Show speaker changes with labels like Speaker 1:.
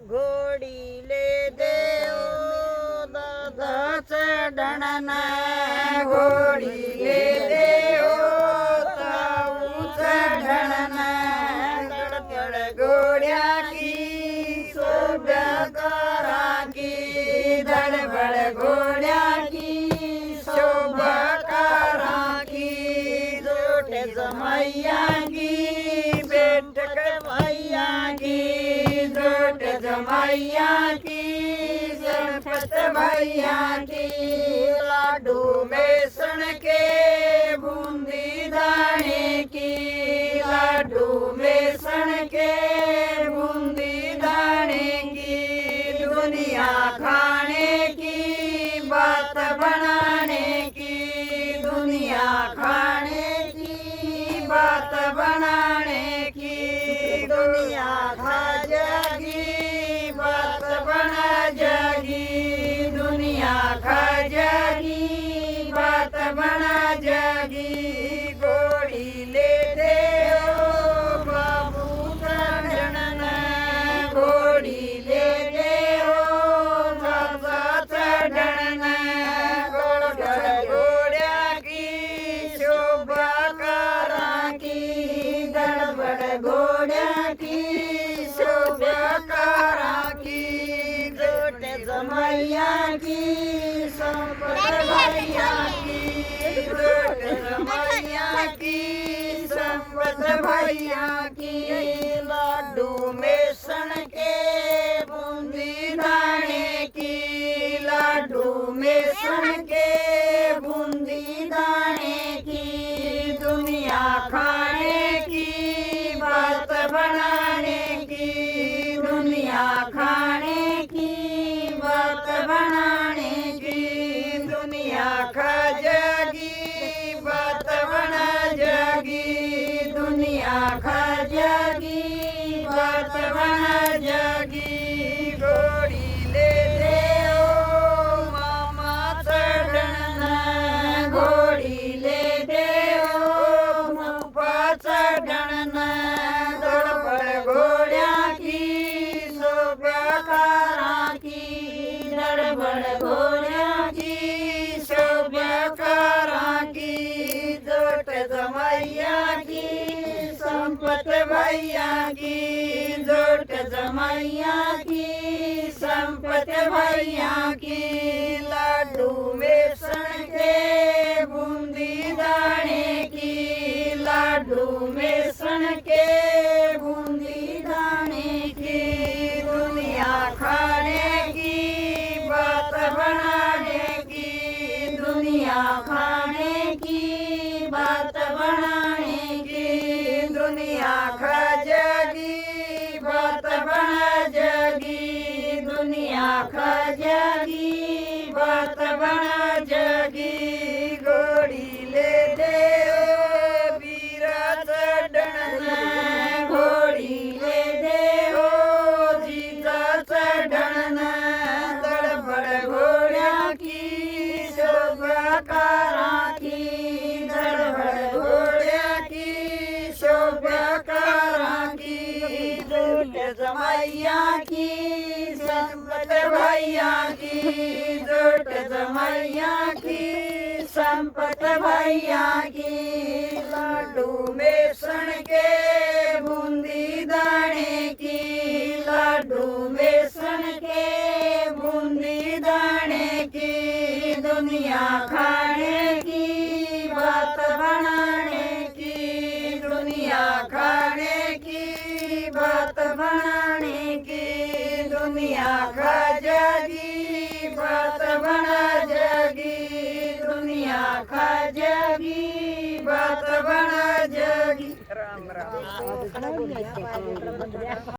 Speaker 1: घोडीले देव दच डणना घोडीले देव ताऊच ढणना गडगड घोड्या की सोब्या करा की धडबड घोड्या की शोभा करा की जोटे जमैया की बेटक मैया की जोट जमैया की गणपत भैया की लाडू बेसन के बूंदी दाने की लाडू बेसन के बूंदी दाने की दुनिया खाने की बात बनाने की दुनिया खाने की बात बनाने की दुनिया खा जागी बात बना जागी दुनिया खा जागी बात बना जागी घोड़ी ले देव बाबू चढ़ना घोड़ी ले देव बाबा चढ़ना घोड्या की शोभा करा की गड़बड़ घोड्या की शोभा करा की जोट जमैया की संपत भैया की जोट जमैया की संपत भैया की लाडू बेसन के बूंदी दाने की लाडू बेसन के बूंदी दाने की दुनिया खाने की बात बनाने की दुनिया खाने की बात बनाने की दुनिया खा जागी बात बना जागी दुनिया खा जागी बात बना जागी घोड़ी ले देव मामा चढ़ना घोड़ी ले देव मुपा चढ़ना धडपड घोड्या की शोभा करा की धडपड घोड्या की शोभा करा की जोट जमैया की संपत भैया की जोट जमैया की संपत भैया की लाडू बेसन के बूंदी दाने की लाडू बेसन के बूंदी दाने की दुनिया खाने की बात बनाने की दुनिया खाने की बात बनाने की दुनिया खा जागी बात बना जागी दुनिया खा जागी बात बना जागी घोड़ी ले देव वीरा चढ़ना घोड़ी ले देव जीजा चढ़ना धडबड घोड्या की शोभा करा की धडबड घोड्या की शोभा करा की जोट जमैया की संपत भैया की जोट जमैया की संपत भैया की लाडू बेसन के बूंदी दाने की लाडू बेसन के बूंदी दाने की दुनिया खाने की बात बनाने की दुनिया खाने की बात बनाने की दुनिया खा जागी बात बना जागी दुनिया खा जागी बात बना जागी राम राम